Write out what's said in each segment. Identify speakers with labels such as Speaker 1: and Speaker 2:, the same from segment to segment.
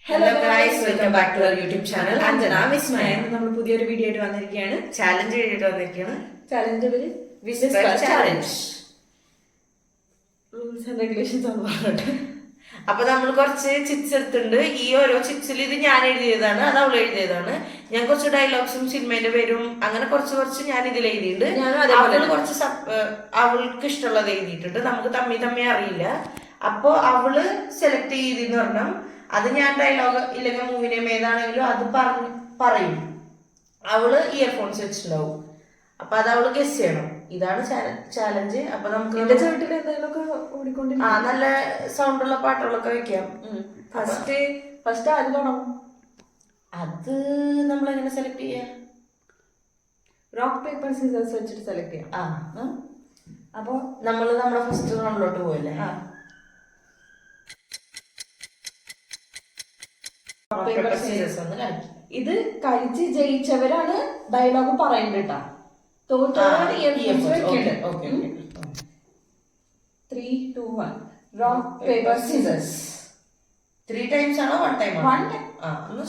Speaker 1: Hello guys, welcome back to our YouTube channel. Anjana Vismaya.
Speaker 2: നമ്മൾ പുതിയൊരു video ആയിട്ട് വന്നിരിക്കുകയാണ്.
Speaker 1: ചാലഞ്ച് കഴിഞ്ഞിട്ട് വന്നിരിക്കുകയാണ്.
Speaker 2: Challenge
Speaker 1: challenge
Speaker 2: rules and regulations ആണ് പറഞ്ഞിട്ട്.
Speaker 1: അപ്പൊ നമ്മൾ കുറച്ച് ചിപ്സ് എടുത്തിട്ടുണ്ട്. ഈ ഓരോ ചിപ്സിൽ ഇത് ഞാൻ എഴുതിയതാണ്, അത് അവൾ എഴുതിയതാണ്. ഞാൻ കുറച്ച് ഡയലോഗ്സും സിനിമേന്റെ പേരും അങ്ങനെ കുറച്ച് ഞാൻ ഇതിൽ എഴുതിയിട്ടുണ്ട്. അവള് കുറച്ച് അവൾക്ക് ഇഷ്ടമുള്ളത് എഴുതിയിട്ടുണ്ട്. നമുക്ക് തമ്മി അറിയില്ല. അപ്പൊ അവള് സെലക്ട് ചെയ്തെന്ന് പറഞ്ഞാൽ അത് ഞാൻ ഡയലോഗ് ഇല്ലെങ്കിൽ മൂവി നെയിം ഏതാണെങ്കിലും അത് പറയും. അവള് ഇയർഫോൺസ് വെച്ചിട്ടുണ്ടാവും. അപ്പൊ അത് അവള് ഗസ് ചെയ്യണം. ഇതാണ് ചാലഞ്ച്. അപ്പൊ നമുക്ക് നല്ല സൗണ്ടുള്ള പാട്ടുകളൊക്കെ വെക്കാം.
Speaker 2: ഫസ്റ്റ് ആര് തുടങ്ങും?
Speaker 1: അത് നമ്മളെങ്ങനെ സെലക്ട് ചെയ്യാം?
Speaker 2: റോക്ക് പേപ്പർ സീസേഴ്സ് വെച്ചിട്ട് സെലക്ട് ചെയ്യാം.
Speaker 1: അപ്പൊ നമ്മുടെ ഫസ്റ്റ് റൗണ്ടിലോട്ട് പോയല്ലേ?
Speaker 2: ഇത് കഴിച്ച് ജയിച്ചവരാണ് ഡയലോഗ് പറയേണ്ടത് കേട്ടാ. തോറ്റവരാണ് ഇയർഫോൺസ് വെക്കേണ്ടത്. 3, 2, 1 റോക്ക് പേപ്പർ സീസേഴ്സ്.
Speaker 1: 3 ടൈംസ് ആണോ 1 ടൈം?
Speaker 2: 1 ടൈം.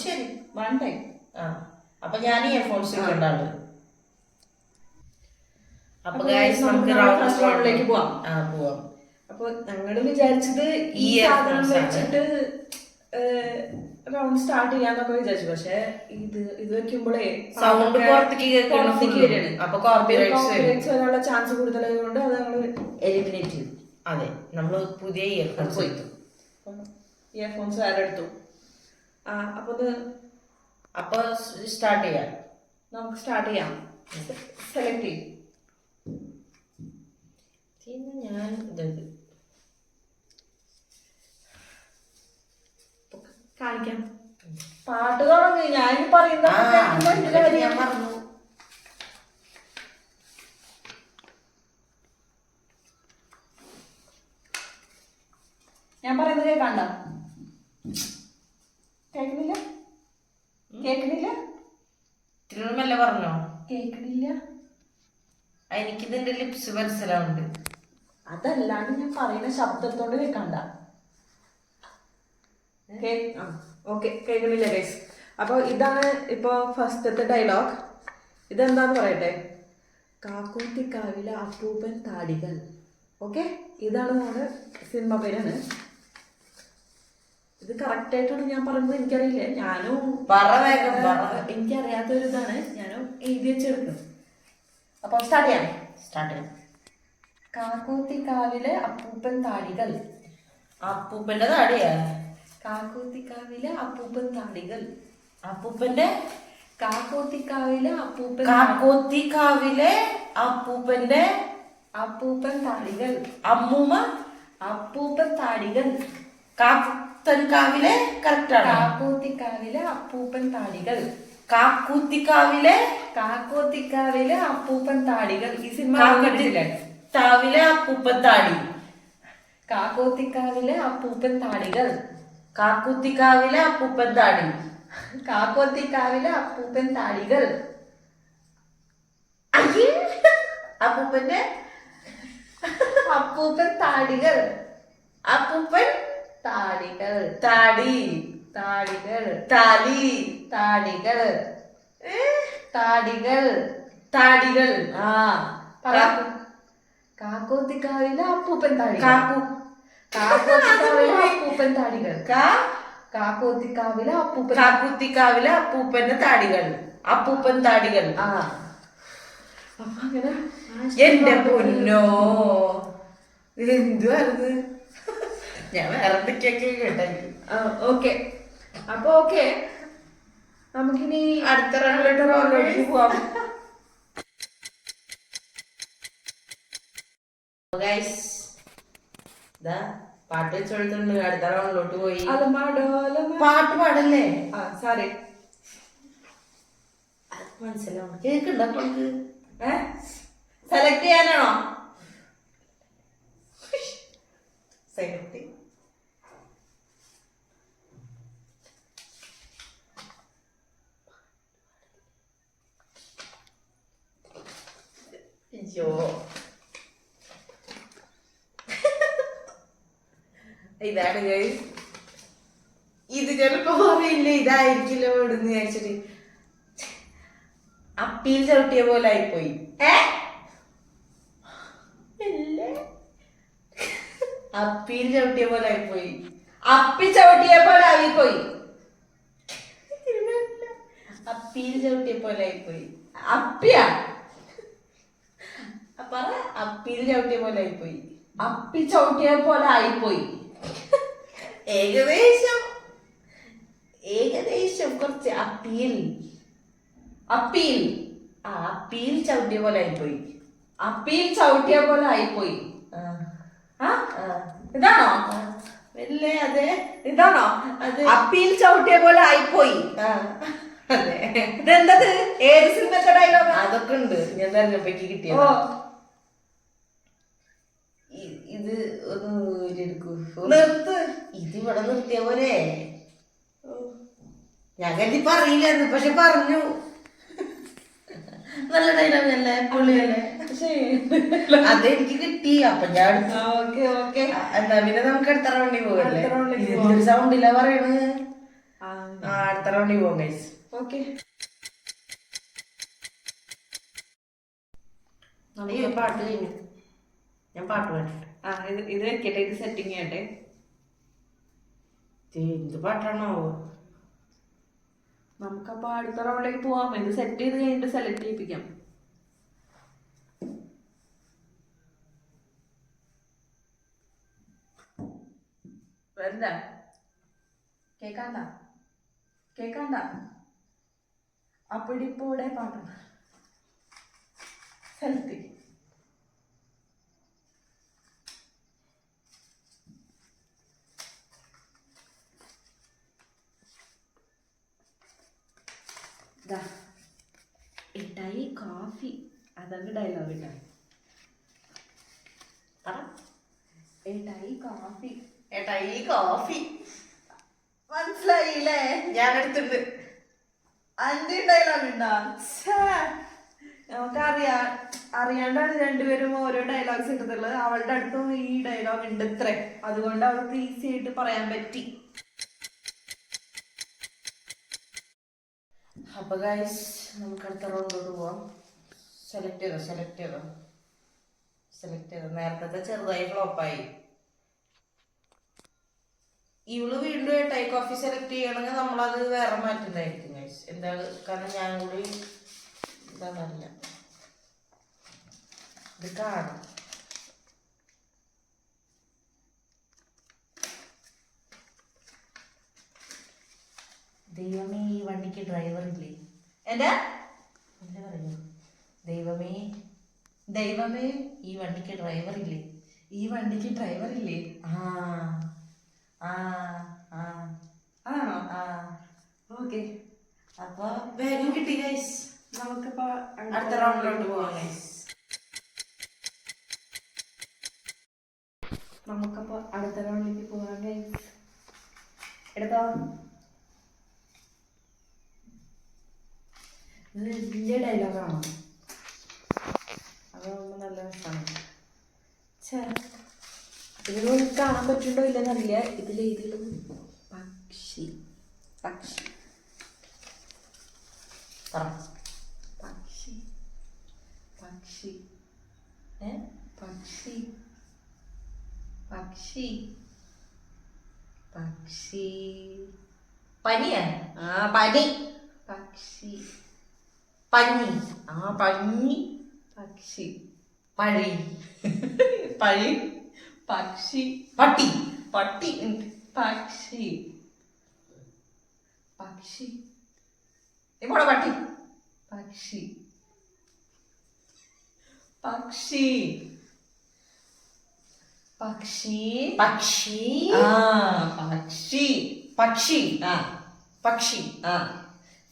Speaker 1: ശരി,
Speaker 2: 1 ടൈം.
Speaker 1: അപ്പൊ ഞാൻ ഇയർഫോൺസ് വെക്കേണ്ടതാണ്. അപ്പൊ
Speaker 2: നമുക്ക് ഫസ്റ്റ് റൗണ്ടിലേക്ക് പോവാം. അപ്പൊ ഞങ്ങള് വിചാരിച്ചത് ഈ സാധനം വെച്ചിട്ട് റൗണ്ട് സ്റ്റാർട്ട് ചെയ്യാന്നൊക്കെ വിചാരിച്ചു. പക്ഷെ ഇത് വെക്കുമ്പോഴേ
Speaker 1: സൗണ്ട് പുറത്തേക്ക് വരികയാണ്. അപ്പൊ
Speaker 2: കോപ്പിറൈറ്റ്സ് വരാനുള്ള ചാൻസ് കൂടുതലായതുകൊണ്ട് അത് നമ്മള്
Speaker 1: എലിമിനേറ്റ് ചെയ്തു. അതെ, നമ്മള് പുതിയ
Speaker 2: ഇയർഫോൺസ് വേറെ എടുത്തു.
Speaker 1: അപ്പൊ സ്റ്റാർട്ട് ചെയ്യാം.
Speaker 2: നമുക്ക് സ്റ്റാർട്ട് ചെയ്യാം. സെലക്ട് ചെയ്യും.
Speaker 1: ഞാൻ
Speaker 2: കാണിക്കാം. പാട്ട് തുടങ്ങി. ഞാൻ പറയുന്ന ഞാൻ പറയുന്നത് കേൾക്കണ്ട? കേൾക്കണില്ല?
Speaker 1: തിരുവല്ല പറഞ്ഞോ?
Speaker 2: കേൾക്കണില്ല.
Speaker 1: എനിക്കിതിന്റെ ലിപ്സ് മനസ്സിലാവുന്നുണ്ട്.
Speaker 2: അതല്ലാണ്ട് ഞാൻ പറയുന്ന ശബ്ദത്തോട് കേൾക്കണ്ട. ഓക്കെ, കേൾക്കുന്നില്ല ഗൈസ്. അപ്പോൾ ഇതാണ് ഇപ്പോൾ ഫസ്റ്റത്തെ ഡയലോഗ്. ഇതെന്താന്ന് പറയട്ടെ. കാക്കൂത്തിക്കാവിലെ അപ്പൂപ്പൻ താടികൾ. ഓക്കെ, ഇതാണ് നമ്മുടെ സിനിമ പേരാണ്. ഇത് കറക്റ്റായിട്ടാണ് ഞാൻ പറയുന്നത് എനിക്കറിയില്ല. ഞാനും എനിക്കറിയാത്തൊരു ഇതാണ്. ഞാനും എഴുതി വെച്ചെടുക്കും. അപ്പോൾ സ്റ്റാർട്ട് ചെയ്യാം. കാക്കൂത്തിക്കാവിലെ അപ്പൂപ്പൻ താടികൾ.
Speaker 1: അപ്പൂപ്പന്റെ താടിയാ?
Speaker 2: കാക്കോത്തിക്കാവിലെ അപ്പൂപ്പൻ താടികൾ.
Speaker 1: അപ്പൂപ്പന്റെ
Speaker 2: കാക്കോത്തിക്കാവിലെ അപ്പൂപ്പൻ അപ്പൂപ്പൻ താടികൾ.
Speaker 1: അമ്മൂമ്മ
Speaker 2: അപ്പൂപ്പൻ താടികൾ.
Speaker 1: കാക്കുത്തൻകാവിലെ കറക്റ്റാണ്.
Speaker 2: കാക്കോത്തിക്കാവിലെ അപ്പൂപ്പൻ താടികൾ.
Speaker 1: കാക്കൂത്തിക്കാവിലെ
Speaker 2: അപ്പൂപ്പൻ താടികൾ. ഈ സിനിമ കണ്ടിട്ടില്ല.
Speaker 1: താവിലെ അപ്പൂപ്പൻ താടി.
Speaker 2: കാക്കോത്തിക്കാവിലെ അപ്പൂപ്പൻ താടികൾ.
Speaker 1: കാക്കുത്തിക്കാവിലെ അപ്പൂപ്പൻ താടി.
Speaker 2: കാക്കോത്തിക്കാവിലെ അപ്പൂപ്പൻ താടികൾ.
Speaker 1: അപ്പൂപ്പന്റെ
Speaker 2: അപ്പൂപ്പൻ താടികൾ.
Speaker 1: അപ്പൂപ്പൻ
Speaker 2: താടികൾ.
Speaker 1: താടി.
Speaker 2: താടികൾ.
Speaker 1: താലി.
Speaker 2: താടികൾ. താടികൾ.
Speaker 1: താടികൾ.
Speaker 2: കാക്കോത്തിക്കാവിലെ അപ്പൂപ്പൻ താടി.
Speaker 1: കാക്കുത്തിക്കാവിലെ
Speaker 2: അപ്പൂപ്പൻ താടികൾ. കാക്കോത്തിക്കാവിലെ
Speaker 1: അപ്പൂപ്പന്റെ താടികൾ. അപ്പൂപ്പൻ താടികൾ.
Speaker 2: അപ്പൊ അങ്ങനെ
Speaker 1: എന്റെ പൊന്നോ, എന്തുവായിരുന്നു? ഞാൻ വേറെ എന്തൊക്കെയൊക്കെ കേട്ടായിരിക്കും.
Speaker 2: ഓക്കെ, അപ്പൊ നമുക്കിനി
Speaker 1: അടുത്ത റൗണ്ടിലോട്ട് പോവാം. പാട്ട് വെച്ചെടുത്തുണ്ട്. അടുത്ത റൗണ്ടിലോട്ട് പോയി. പാട്ട് പാടല്ലേ?
Speaker 2: സോറി,
Speaker 1: മനസ്സിലാവും. കേൾക്കണ്ട? അപ്പൊ നമുക്ക്
Speaker 2: സെലക്ട് ചെയ്യാനാണോ?
Speaker 1: സെലക്ട്. അയ്യോ, ഇതാണ് ഗൈസ്. ഇത് ചിലപ്പോ പറയില്ല ഇതായിരിക്കില്ല വീടെന്ന് വിചാരിച്ചിട്ട് അപ്പിയിൽ ചവിട്ടിയ പോലെ ആയിപ്പോയി. അപ്പിയിൽ ചവിട്ടിയ പോലെ ആയിപ്പോയി.
Speaker 2: അപ്പി ചവിട്ടിയ പോലെ ആയിപ്പോയി.
Speaker 1: അപ്പിയിൽ ചവിട്ടിയ പോലെ ആയിപ്പോയി.
Speaker 2: അപ്പിയാ
Speaker 1: അപ്പൊ അപ്പിയിൽ ചവിട്ടിയ പോലെ ആയിപ്പോയി.
Speaker 2: അപ്പി ചവിട്ടിയ പോലെ ആയിപ്പോയി.
Speaker 1: ഏകദേശം ഏകദേശം കുറച്ച് അപ്പിയിൽ
Speaker 2: അപ്പിയിൽ
Speaker 1: അപ്പിയിൽ ചവിട്ടിയ പോലെ ആയിപ്പോയി.
Speaker 2: അപ്പിയിൽ ചവിട്ടിയ പോലെ ആയിപ്പോയി.
Speaker 1: ആ
Speaker 2: ഇതാണോ?
Speaker 1: അല്ലേ? അതെ,
Speaker 2: ഇതാണോ?
Speaker 1: അത്
Speaker 2: അപ്പിയിൽ ചവിട്ടിയ പോലെ ആയിപ്പോയി.
Speaker 1: അതെ.
Speaker 2: ഇതെന്തത്? ഏത് സിനിമത്തെ ഡയലോഗ്?
Speaker 1: അതൊക്കെ ഉണ്ട്, ഞാൻ തെരഞ്ഞെടുപ്പേക്ക് കിട്ടിയത്. ഇത് ഒന്ന് എടുക്കൂ.
Speaker 2: നിർത്ത്.
Speaker 1: ഇത് ഇവിടെ നിർത്തിയ പോലെ. ഞാൻ കരുതി പറയില്ലായിരുന്നു, പക്ഷെ പറഞ്ഞു. നല്ല ഡയലോഗ് അല്ലേ, പുള്ളിയല്ലേ? അതെനിക്ക് കിട്ടി. അപ്പൊ ഞാൻ എന്താ പിന്നെ നമുക്ക് അടുത്ത റൗണ്ടിൽ പോകല്ലേ? ഇതിന്റെ സൗണ്ടില്ല പറയണ്. അടുത്ത റൗണ്ടിൽ പോകാം ഗൈസ്. പാട്ട് കഴിഞ്ഞു. ഞാൻ പാട്ട് പാടിട്ടുണ്ട്.
Speaker 2: ഇത് വെക്കട്ടെ, ഇത് സെറ്റിങ് ചെയ്യട്ടെ.
Speaker 1: എന്ത് പാട്ടാണോ?
Speaker 2: നമുക്കപ്പോ അടുത്ത റൗണ്ടിലേക്ക് പോവാം. ഇത് സെറ്റ് ചെയ്ത് കഴിഞ്ഞിട്ട് സെലക്ട് ചെയ്യിപ്പിക്കാം. എന്താ കേക്കാണ്ട അപ്പിടിപ്പൂടെ പാട്ടാണ്. സെലക്ട് ഇട്ടായി കോഫി. അതാണ് ഡയലോഗ്.
Speaker 1: ഏട്ടായി കോഫി
Speaker 2: മനസ്സിലായില്ലേ?
Speaker 1: ഞാൻ എടുത്തിട്ടുണ്ട്.
Speaker 2: അന്റെ ഡയലോഗ് ഉണ്ടോ? അറിയാണ്ടാണ് രണ്ടുപേരും ഓരോ ഡയലോഗ്സ് ഇട്ടതുള്ളത്. അവളുടെ അടുത്തും ഈ ഡയലോഗ് ഉണ്ട് ഇത്രേ, അതുകൊണ്ട് അവൾക്ക് ഈസി ആയിട്ട് പറയാൻ പറ്റി.
Speaker 1: അപ്പൊ ഗൈസ് നമുക്ക് അടുത്ത റൗണ്ടിലോട്ട് പോവാം. സെലക്ട് ചെയ്തോ. നേരത്തെ ചെറുതായി ഫ്ലോപ്പായി. ഇവള് വീണ്ടും ഏട്ടായി കോഫി സെലക്ട് ചെയ്യണമെങ്കിൽ നമ്മളത് വേറെ മാറ്റുന്നതായിരിക്കും ഗൈസ്. എന്താ, കാരണം ഞാൻ കൂടി ഇതാണല്ല ഇത് കാണും. ദൈവമേ ഈ വണ്ടിക്ക് ഡ്രൈവർ ഇല്ലേ?
Speaker 2: എന്താ
Speaker 1: പറയൂ? ദൈവമേ ഈ വണ്ടിക്ക് ഡ്രൈവർ ഇല്ലേ?
Speaker 2: ആണോ? ഓക്കെ,
Speaker 1: അപ്പൊ വേഗം കിട്ടി ഗൈസ്.
Speaker 2: നമുക്കിപ്പോ
Speaker 1: അടുത്ത റൗണ്ടിലോട്ട് പോവാം ഗൈസ്.
Speaker 2: നമുക്കപ്പോ അടുത്ത റൗണ്ടിലേക്ക് പോവാം ഗൈസ്. എടുത്തോ. ഇത് വലിയ ഡയലോഗാണോ? അതാവുമ്പോ നല്ല രസമാണ്. ഇതിനോട് കാണാൻ പറ്റുണ്ടോ ഇല്ലെന്നറിയില്ല. ഇതിലെഴുതിയുള്ളത് പക്ഷി. പക്ഷി പക്ഷി പക്ഷി പക്ഷി പക്ഷി പക്ഷി
Speaker 1: പനിയാ?
Speaker 2: പനി. പക്ഷി
Speaker 1: പഞ്ഞി.
Speaker 2: പഞ്ഞി. പക്ഷി
Speaker 1: പഴി.
Speaker 2: പഴി. പക്ഷി.
Speaker 1: പട്ടി.
Speaker 2: പക്ഷി. പക്ഷി. ഇവിടെ പട്ടി. പക്ഷി. പക്ഷി. പക്ഷി.
Speaker 1: പക്ഷി.
Speaker 2: പക്ഷി.
Speaker 1: പക്ഷി.
Speaker 2: പക്ഷി.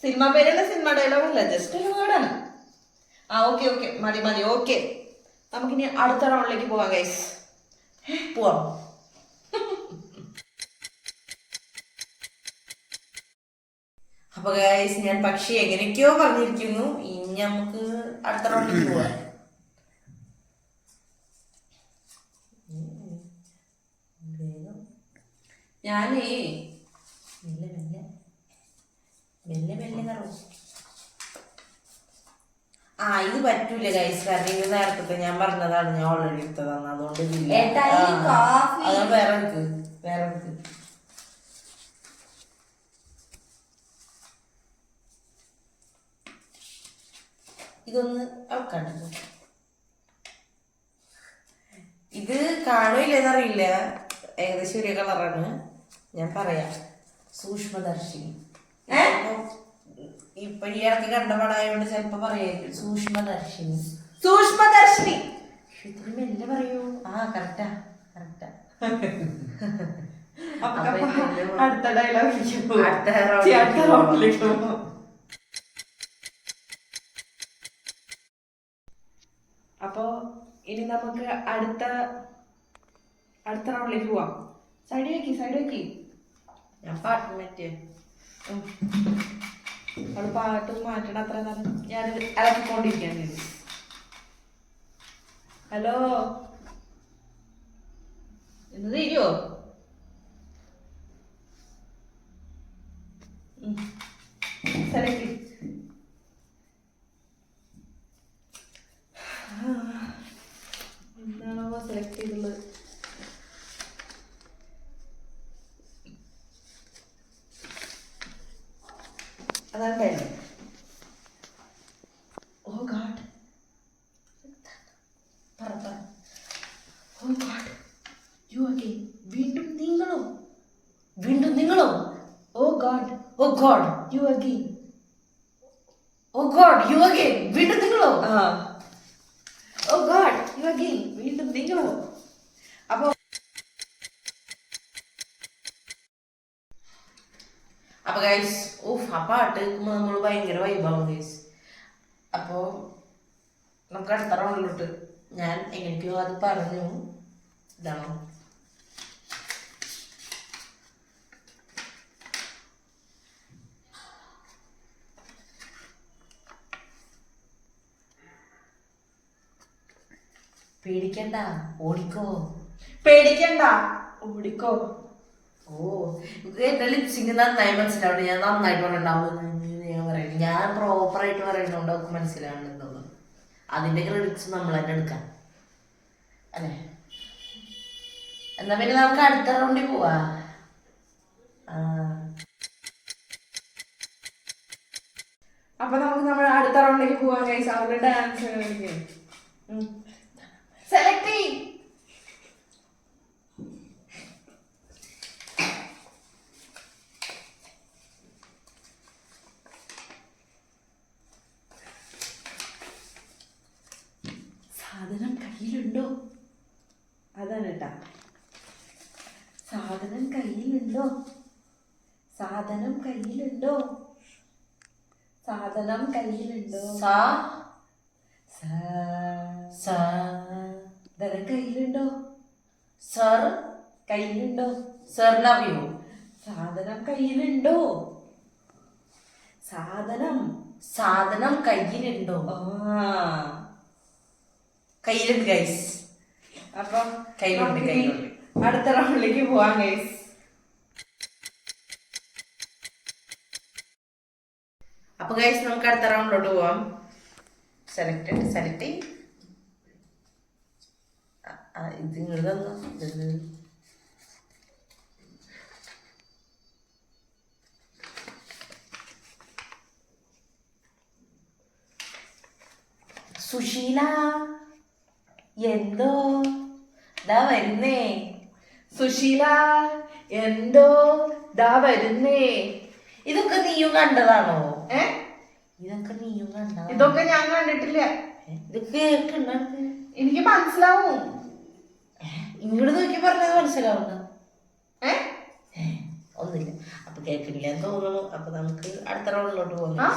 Speaker 2: സിനിമ പേരല്ല, സിനിമ ഡയലോഗ് അല്ല, ജസ്റ്റ് ഒരു വേർഡാണ്. ഓക്കെ മതി. ഓക്കെ, നമുക്കിനി അടുത്ത റൗണ്ടിലേക്ക് പോവാം ഗൈസ്.
Speaker 1: പോവാം. അപ്പൊ ഗൈസ് ഞാൻ പക്ഷി എങ്ങനെയൊക്കെയോ പറഞ്ഞിരിക്കുന്നു. ഇനി നമുക്ക് അടുത്ത റൗണ്ടിലേക്ക് പോവാം.
Speaker 2: ഞാനേ
Speaker 1: ആ ഇത് പറ്റൂല ഗൈസ്, കാരണം ഇത് നേരത്തെ ഞാൻ പറഞ്ഞതാണ്, ഞാൻ ഓൾറെഡി എടുത്തതാണ്, അതുകൊണ്ട് ഇതില്ല. അത് വേറെ എടുക്ക്, വേറെ എടുക്ക്. ഇതൊന്ന് അളക്കാണ്ട്. ഇത് കാണൂലെന്നറിയില്ല, ഏകദേശം ഒരേ കളറാണ്. ഞാൻ പറയാം, സൂക്ഷ്മദർശിനി. ഇപ്പൊ ഈ ഇടയ്ക്ക് കണ്ട പടായോണ്ട് ചിലപ്പോ പറയായിരിക്കും സൂക്ഷ്മദർശിനി.
Speaker 2: സൂക്ഷ്മദർശിനി
Speaker 1: ഇത്ര മെല്ലെ പറയൂ. ആ കറക്റ്റാ കറക്റ്റാ.
Speaker 2: അടുത്ത ഡയലോഗ്
Speaker 1: അടുത്ത റൗണ്ടിലേക്ക്
Speaker 2: അപ്പോ ഇനി നമുക്ക് അടുത്ത റൗണ്ടിലേക്ക് പോവാം. സൈഡ് വെക്കി.
Speaker 1: ഞാൻ പാട്ട് മാറ്റിയ
Speaker 2: അവള് പാട്ട് മാറ്റണം. അത്ര ഞാൻ ഇളക്കിക്കൊണ്ടിരിക്കാൻ. ഹലോ, ഇന്ന് തീരുവോ? സെലക്ട്. എന്താണോ സെലക്ട് ചെയ്തുള്ളത്? അതാണ് time. Oh God, oh God, you again. വീണ്ടും നിങ്ങളോ? Oh God, you again.
Speaker 1: വീണ്ടും നിങ്ങളോ?
Speaker 2: Oh God, you again. വീണ്ടും നിങ്ങളോ?
Speaker 1: അപ്പൊ ഗൈസ്, ആ പാട്ട് കേൾക്കുമ്പോ നമ്മൾ ഭയങ്കര വൈബാവും ഗൈസ്. അപ്പോ നമുക്ക് അടുത്ത റൗണ്ടിലോട്ട്. ഞാൻ എങ്ങനെയൊക്കെയോ അത് പറഞ്ഞു. ഇതാണോ? പേടിക്കണ്ട, ഓടിക്കോ. ഓ, എന്റെ ലിപ്സിങ് നന്നായി മനസ്സിലാവുന്നുണ്ട്. ഞാൻ നന്നായിട്ട് പറയണ്ടാവും. ഞാൻ പറയുന്നത്, ഞാൻ പ്രോപ്പറായിട്ട് പറയുന്നതുകൊണ്ട് അവർക്ക് മനസ്സിലാവുന്നുണ്ടോ? അതിന്റെ ക്രെഡിറ്റ്സ് നമ്മൾ തന്നെ എടുക്കാം അല്ലേ? എന്നാ പിന്നെ നമുക്ക് അടുത്ത റൗണ്ടിൽ പോവാ.
Speaker 2: അപ്പൊ നമുക്ക് നമ്മുടെ അടുത്ത റൗണ്ടിലേക്ക് പോവാൻ ഗൈസ്. അവരുടെ ഡാൻസ് സെലക്ട് ചെയ്. സാധനം കയ്യിലുണ്ടോ? അതാണ് കേട്ടാ. സാധനം കയ്യിലുണ്ടോ? കയ്യിലുണ്ടോ?
Speaker 1: സർ
Speaker 2: കയ്യിലുണ്ടോ?
Speaker 1: Sir love you.
Speaker 2: സാധനം കയ്യിലുണ്ടോ?
Speaker 1: സാധനം കയ്യിലുണ്ടോ? കയ്യിലുണ്ട് ഗൈസ്.
Speaker 2: അപ്പൊ
Speaker 1: കയ്യിലുണ്ട്.
Speaker 2: അടുത്ത റൗണ്ടിലേക്ക് പോവാം ഗൈസ്.
Speaker 1: അപ്പൊ ഗൈസ്, നമുക്ക് അടുത്ത റൗണ്ടിലോട്ട് പോവാം. സെലക്ട് ഇത് ഇങ്ങോട്ട് തന്നു. സുശീല എന്തോ ദാ വരുന്നേ. ഇതൊക്കെ നീയും കണ്ടതാണോ?
Speaker 2: ഇതൊക്കെ ഞാൻ കണ്ടിട്ടില്ല.
Speaker 1: ഇത് കേൾക്കണ്ട?
Speaker 2: എനിക്ക് മനസ്സിലാവും.
Speaker 1: ഇങ്ങോട്ട് നോക്കി പറഞ്ഞത് മനസ്സിലാവണ്ട? ഒന്നുമില്ല. അപ്പൊ കേൾക്കില്ല എന്ന് തോന്നുന്നു. അപ്പൊ നമുക്ക് അടുത്ത റൗണ്ടിലോട്ട് പോകാം.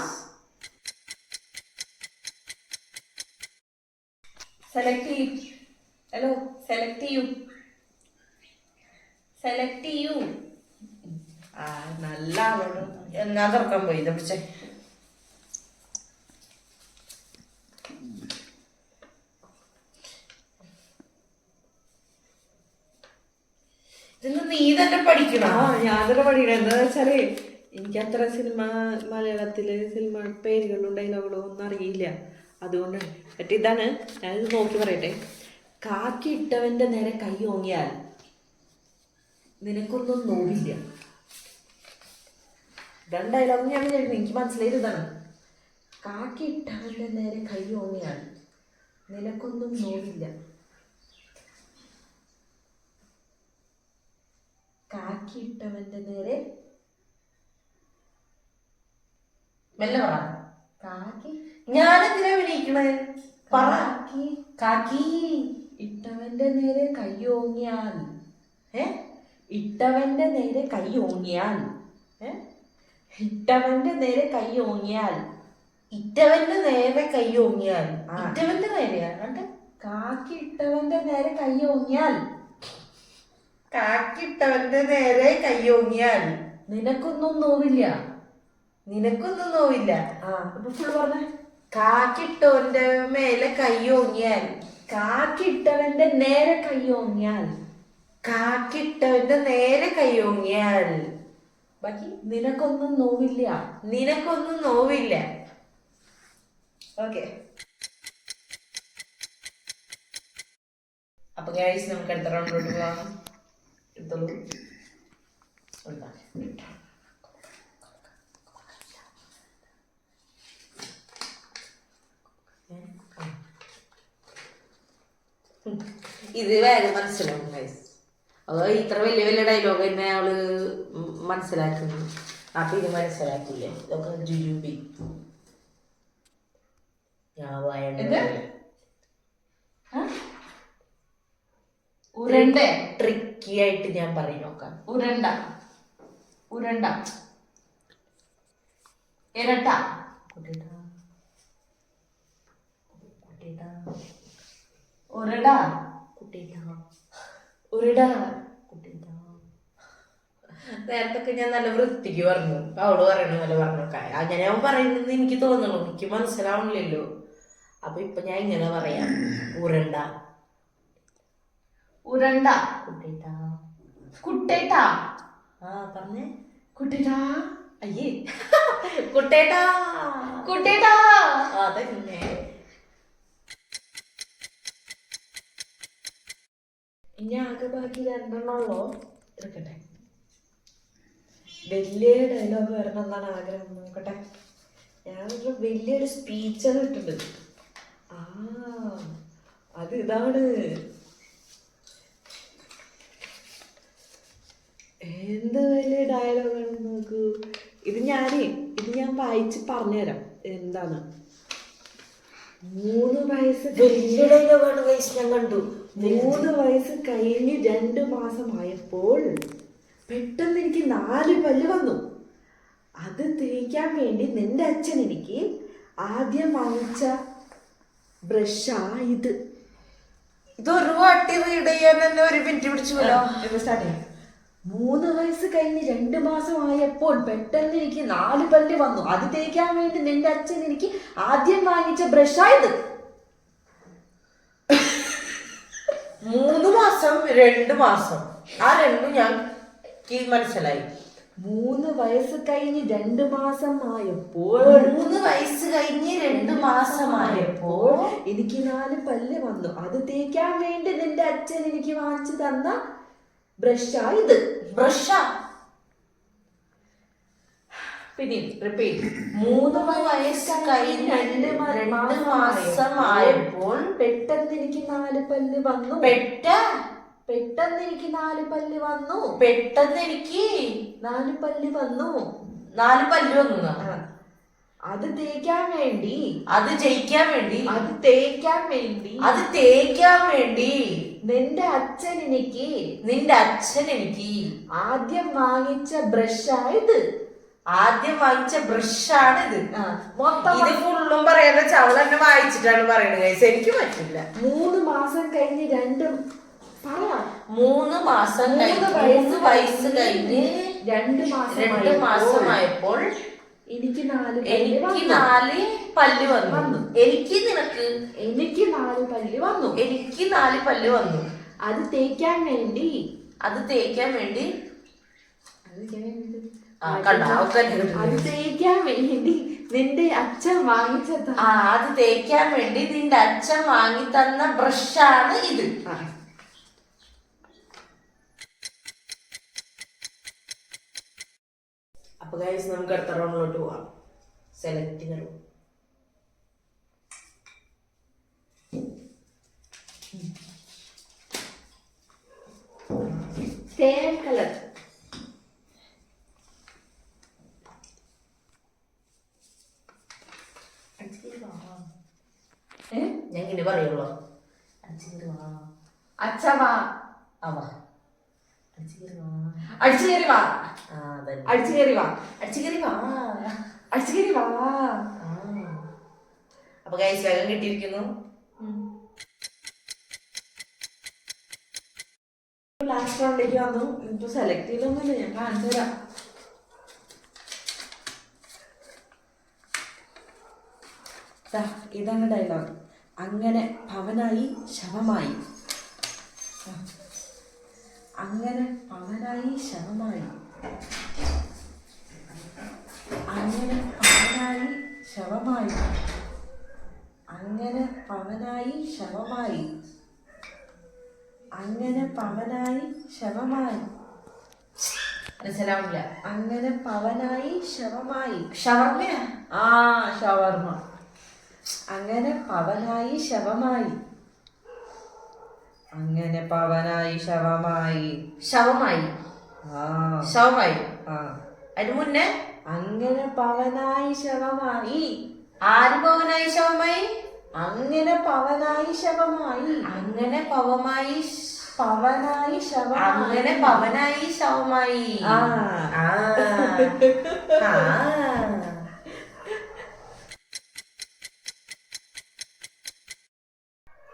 Speaker 2: സെലക്ട് ചെയ്യൂ.
Speaker 1: നല്ല ആളോട് എന്നാ തുറക്കാൻ പോയി. ഇത് പിടിച്ചേ. ഇതൊന്ന് നീ തന്നെ പഠിക്കണം.
Speaker 2: ഞാൻ തന്നെ പഠിക്കണം. എന്താ വെച്ചാല് എനിക്ക് അത്ര സിനിമ മലയാളത്തിലെ സിനിമ പേരുകളും ഡയലോഗുകളും ഒന്നും അറിയില്ല, അതുകൊണ്ടാണ്. മറ്റേ ഇതാണ്, ഞാനിത് നോക്കി പറയട്ടെ. കാക്കി ഇട്ടവന്റെ നേരെ കൈ ഓങ്ങിയാൽ നിനക്കൊന്നും നോവില്ല. ഇതാണ് ഡയലോഗ്. ഞാൻ വിചാരിക്കുന്നു എനിക്ക് മനസ്സിലായത് ഇതാണ്. കാക്കി ഇട്ടവന്റെ നേരെ കൈ ഓങ്ങിയാൽ നിനക്കൊന്നും നോവില്ല. കാക്കി ഇട്ടവന്റെ നേരെ
Speaker 1: മെല്ലെ പറ.
Speaker 2: കാക്കി
Speaker 1: ഞാനെന്തിനാ വിളിക്കണേ? പറ.
Speaker 2: കാക്കി ഇട്ടവന്റെ നേരെ കൈ ഓങ്ങിയാൽ ഇട്ടവന്റെ നേരെ കൈ ഓങ്ങിയാൽ ഇട്ടവന്റെ നേരെ കൈ ഓങ്ങിയാൽ
Speaker 1: ഇറ്റവന്റെ നേരെ കൈ ഓങ്ങിയാൽ.
Speaker 2: ആ.
Speaker 1: ഇറ്റവന്റെ നേരെയാ കണ്ടേ?
Speaker 2: കാക്കി ഇട്ടവന്റെ നേരെ കൈ ഓങ്ങിയാൽ
Speaker 1: കാക്കിട്ടവന്റെ നേരെ കൈ ഓങ്ങിയാൽ
Speaker 2: നിനക്കൊന്നും നോവില്ല.
Speaker 1: നിനക്കൊന്നും നോവില്ല.
Speaker 2: ആ ഇപ്പൊ ഫുൾ പറഞ്ഞ.
Speaker 1: കാക്കിട്ടവന്റെ മേലെ കൈ ഓങ്ങിയാൽ.
Speaker 2: കാക്കി ഇട്ടവന്റെ നേരെ കൈ ഓങ്ങിയാൽ.
Speaker 1: കാക്കിട്ടവന്റെ നേരെ കൈ ഓങ്ങിയാൽ
Speaker 2: ബാക്കി നിനക്കൊന്നും നോവില്ല.
Speaker 1: നിനക്കൊന്നും നോവില്ല.
Speaker 2: ഓക്കെ.
Speaker 1: അപ്പൊ ഗൈസ് നമുക്ക് അടുത്ത റൗണ്ടിലോട്ട് പോകാം. എടുത്തോളൂ. ഇത് വേഗം മനസ്സിലാവും ഗൈസ്. അത് ഇത്ര വലിയ വലിയ ഡയലോഗ് തന്നെ അവള് മനസ്സിലാക്കുന്നു. അപ്പൊ ഇത് മനസ്സിലാക്കില്ലേ? ഇതൊക്കെ ജുജുബി.
Speaker 2: ഉരുണ്ട
Speaker 1: ട്രിക്കി ആയിട്ട് ഞാൻ പറയും നോക്കാം.
Speaker 2: ഉരുണ്ട ഉരുണ്ട ഇരട്ട ഉരുട ഉരുട.
Speaker 1: നേരത്തൊക്കെ ഞാൻ നല്ല വൃത്തിക്ക് പറഞ്ഞു, അവള് പറയണ പോലെ പറഞ്ഞോക്കെ. അങ്ങനെ അവൻ പറയുന്നത് എനിക്ക് തോന്നണു, എനിക്ക് മനസ്സിലാവണില്ലല്ലോ. അപ്പൊ ഇപ്പൊ ഞാൻ ഇങ്ങനെ പറയാം. ഉരുണ്ട
Speaker 2: ഉരുണ്ട
Speaker 1: കുട്ടേട്ട.
Speaker 2: കുട്ടേട്ട.
Speaker 1: ആ പറഞ്ഞേ.
Speaker 2: കുട്ടേട്ട.
Speaker 1: അയ്യേ കുട്ടേട്ട
Speaker 2: കുട്ടേട്ട.
Speaker 1: അതന്നെ. ഇനി ആകെ ബാക്കി രണ്ടെണ്ണമുള്ളോ? എടുക്കട്ടെ. വലിയ ഡയലോഗ് വരണം എന്നാണ് ആഗ്രഹം. നോക്കട്ടെ. ഞാനൊരു വലിയൊരു സ്പീച്ച് കിട്ടുന്നുണ്ട്. ആ അത് ഇതാണ്. എന്ത് വലിയ ഡയലോഗാണ് നോക്കൂ. ഇത് ഞാൻ വായിച്ച് പറഞ്ഞുതരാം എന്താണ്. 3 വയസ്സ് വലിയ ഡയലോഗാണ് വയസ്സ്. ഞാൻ കണ്ടു. 3 വയസ്സ് കഴിഞ്ഞ് 2 മാസമായപ്പോൾ പെട്ടെന്ന് എനിക്ക് 4 പല്ല് വന്നു. അത് തേക്കാൻ വേണ്ടി നിന്റെ അച്ഛൻ എനിക്ക് ആദ്യം വാങ്ങിച്ച ബ്രഷാ ഇത്. ഇതൊരു വാട്ടി റീഡ് ചെയ്യാൻ തന്നെ 1 മിനിറ്റ് പിടിച്ചു. സ്റ്റാർട്ട് ചെയ്യാം. 3 വയസ്സ് കഴിഞ്ഞ് 2 മാസമായപ്പോൾ പെട്ടെന്ന് എനിക്ക് 4 പല്ല് വന്നു. അത് തേക്കാൻ വേണ്ടി നിന്റെ അച്ഛൻ എനിക്ക് ആദ്യം വാങ്ങിച്ച ബ്രഷായത്. 3 മാസം 2 മാസം ആ രണ്ടും ഞാൻ മനസ്സിലായി. 3 വയസ്സ് കഴിഞ്ഞ് 2 മാസമായപ്പോൾ 3 വയസ്സ് കഴിഞ്ഞ് 2 മാസമായപ്പോൾ എനിക്ക് 4 പല്ല് വന്നു. അത് തേക്കാൻ വേണ്ടി നിന്റെ അച്ഛൻ എനിക്ക് വാങ്ങിച്ചു തന്ന ബ്രഷാ ഇത്. ബ്രഷാ. പിന്നെ റിപ്പീറ്റ്. 3 വയസ്സ് കഴിഞ്ഞ് 2 മാസമായപ്പോൾ പെട്ടെന്ന് എനിക്ക് 4 പല്ല് വന്നു. പെട്ടെന്ന് എനിക്ക് 4 പല്ല് വന്നു. പെട്ടെന്ന് എനിക്ക് 4 പല്ല് വന്നു. 4 പല്ല് വന്നു. അത് തേക്കാൻ വേണ്ടി അത് ജയിക്കാൻ വേണ്ടി അത് തേക്കാൻ വേണ്ടി അത് തേക്കാൻ വേണ്ടി നിന്റെ അച്ഛൻ എനിക്ക് ആദ്യം വാങ്ങിച്ച ബ്രഷാണിത്. ഇത് ഫുള്ളും പറയാന്ന് വെച്ചാൽ അവൾ തന്നെ വായിച്ചിട്ടാണ് പറയണത്. എനിക്ക് പറ്റില്ല. 3 മാസം കഴിഞ്ഞ് 2 വയസ്സ് കഴിഞ്ഞ് 2 മാസമായപ്പോൾ എനിക്ക് 4 പല്ല് വന്നു. എനിക്ക് 4 പല്ല് വന്നു. അത് തേക്കാൻ വേണ്ടി
Speaker 2: അത് തേക്കാൻ വേണ്ടി നിന്റെ അച്ഛൻ വാങ്ങിച്ചതാ.
Speaker 1: അത് തേക്കാൻ വേണ്ടി നിന്റെ അച്ഛൻ വാങ്ങി തന്ന ബ്രഷാണ് ഇത്. അപ്പൊ ഗൈസ് നമുക്ക് അടുത്ത റൗണ്ടിലോട്ട് പോവാം. സെലക്ട്
Speaker 2: തേൻ കളർ.
Speaker 1: ഞാൻ ഇങ്ങനെ പറയുള്ളൂ.
Speaker 2: അച്ഛവാ
Speaker 1: അവ
Speaker 2: അടിച്ചു കയറി വാ. അടിച്ചു കയറി വാ.
Speaker 1: അടിച്ചു കയറി വാ.
Speaker 2: അടിച്ചു കയറി വാ.
Speaker 1: അപ്പൊ ഗൈസ് വേഗം കിട്ടിയിരിക്കുന്നു.
Speaker 2: ലാസ്റ്റ് റൗണ്ടിലേക്ക് വന്നു. ഇപ്പൊ സെലക്ട് ചെയ്തൊന്നുമില്ല, ഞാൻ കാണിച്ചു തരാം. ഇതാണ് ഡയലോഗ്. അങ്ങനെ ഭവനായി ശവമായി. അങ്ങനെ ഭവനായി ശവമായി. അങ്ങനെ ഭവനായി ശവമായി. അങ്ങനെ ഭവനായി ശവമായി. അങ്ങനെ പവനായി ശവമായി.
Speaker 1: മനസ്സിലാവില്ല.
Speaker 2: അങ്ങനെ പവനായി ശവമായി.
Speaker 1: ഷവർമ്മ.
Speaker 2: ഷവർമ്മ. അങ്ങനെ പവനായി ശവമായി. അങ്ങനെ പവനായി ശവമായി.
Speaker 1: ശവമായി. ശവമായി. അതിന് മുന്നേ
Speaker 2: അങ്ങനെ പവനായി ശവമായി.
Speaker 1: ആര് പവനായി ശവമായി?
Speaker 2: അങ്ങനെ പവനായി ശവമായി.
Speaker 1: അങ്ങനെ പവമായി
Speaker 2: പവനായി ശവമായി.
Speaker 1: അങ്ങനെ പവനായി ശവമായി.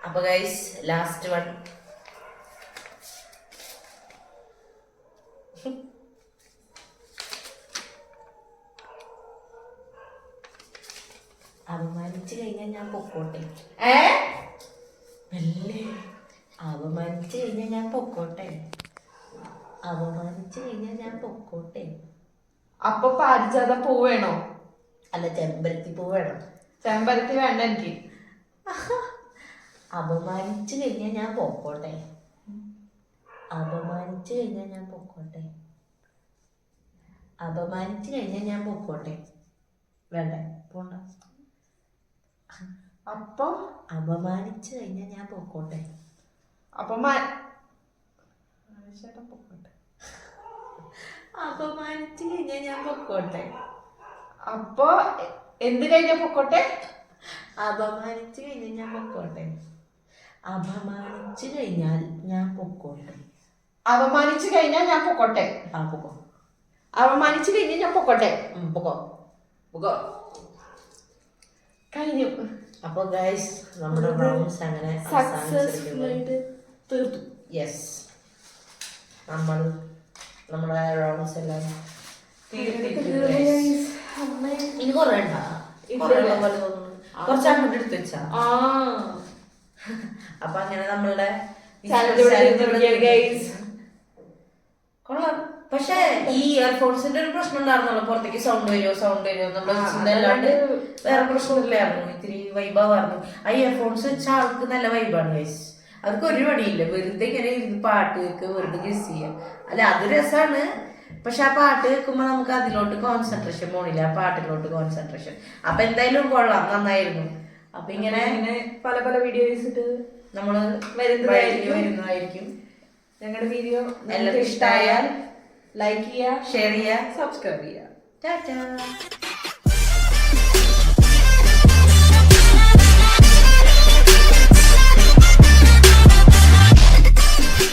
Speaker 1: അപ്പൊ ഗൈസ് ലാസ്റ്റ് വൺ. അപമാനിച്ചു കഴിഞ്ഞാൽ ഞാൻ പൊക്കോട്ടെ. അപമാനിച്ചു കഴിഞ്ഞാൽ ഞാൻ പൊക്കോട്ടെ. അപമാനിച്ചു കഴിഞ്ഞാൽ ഞാൻ പൊക്കോട്ടെ.
Speaker 2: അപ്പൊ പാരിജാത പൂ വേണോ?
Speaker 1: അല്ല, ചെമ്പരത്തി പൂ വേണം.
Speaker 2: ചെമ്പരത്തി വേണ്ട എനിക്ക്.
Speaker 1: അപമാനിച്ചു കഴിഞ്ഞാൽ ഞാൻ പൊക്കോട്ടെ. അപമാനിച്ചു കഴിഞ്ഞാൽ ഞാൻ പൊക്കോട്ടെ. അപമാനിച്ചു കഴിഞ്ഞാൽ ഞാൻ പൊക്കോട്ടെ. വേണ്ട, പോണ്ട.
Speaker 2: അപ്പൊ
Speaker 1: അപമാനിച്ചു കഴിഞ്ഞാൽ ഞാൻ പൊക്കോട്ടെ.
Speaker 2: അപ്പൊ പൊക്കോട്ടെ.
Speaker 1: അപമാനിച്ചു കഴിഞ്ഞാൽ ഞാൻ പൊക്കോട്ടെ.
Speaker 2: അപ്പൊ എന്ത് കഴിഞ്ഞാ പൊക്കോട്ടെ?
Speaker 1: അപമാനിച്ചു കഴിഞ്ഞാൽ ഞാൻ പൊക്കോട്ടെ. അപമാനിച്ചു കഴിഞ്ഞാൽ ഞാൻ പൊക്കോട്ടെ.
Speaker 2: അപമാനിച്ചു കഴിഞ്ഞാൽ ഞാൻ പൊക്കോട്ടെ.
Speaker 1: പൊക്കോ.
Speaker 2: അപമാനിച്ചു കഴിഞ്ഞാൽ ഞാൻ പൊക്കോട്ടെ.
Speaker 1: പൊക്കോ പൊക്കോ.
Speaker 2: കഴിഞ്ഞു.
Speaker 1: അപ്പൊ ഗൈസ് നമ്മുടെ റൗണ്ട്സ് അങ്ങനെ
Speaker 2: തീർത്തു.
Speaker 1: യെസ്, നമ്മൾ നമ്മുടെ റൗണ്ട്സ് എല്ലാം ഇനി കൊറേ കുറച്ച് അങ്ങോട്ട് എടുത്ത് വെച്ചാ. അപ്പൊ അങ്ങനെ നമ്മളുടെ കൊള്ളാം. പക്ഷെ ഈ ഇയർഫോൺസിന്റെ ഒരു പ്രശ്നം ഉണ്ടായിരുന്നല്ലോ, പുറത്തേക്ക് സൗണ്ട് വരുമോ അല്ലാണ്ട് വേറെ പ്രശ്നമില്ലായിരുന്നു. ഇത്തിരി വൈബാവായിരുന്നു. ആ ഇയർഫോൺസ് വെച്ച ആൾക്ക് നല്ല വൈബാണ് ഗൈസ്. അവർക്ക് ഒരു പണിയില്ല, വെറുതെ ഇങ്ങനെ ഇരുന്ന് പാട്ട് കേൾക്കുക, വെറുതെ ഗസ് ചെയ്യാം. അല്ല, അത് രസമാണ്. പക്ഷെ ആ പാട്ട് കേൾക്കുമ്പോ നമുക്ക് അതിലോട്ട് കോൺസെൻട്രേഷൻ പോണില്ല, ആ പാട്ടിലോട്ട് കോൺസെൻട്രേഷൻ. അപ്പൊ എന്തായാലും കൊള്ളാം, നന്നായിരുന്നു. അപ്പൊ ഇങ്ങനെ
Speaker 2: പല പല വീഡിയോസ് ഇട്ട്
Speaker 1: നമ്മള് വരുന്നതായിരിക്കും.
Speaker 2: ഞങ്ങളുടെ വീഡിയോ
Speaker 1: എല്ലാവർക്കും ഇഷ്ടമായാൽ
Speaker 2: ലൈക്ക് ചെയ്യുക,
Speaker 1: ഷെയർ ചെയ്യുക,
Speaker 2: സബ്സ്ക്രൈബ് ചെയ്യുക.
Speaker 1: ടാറ്റാ.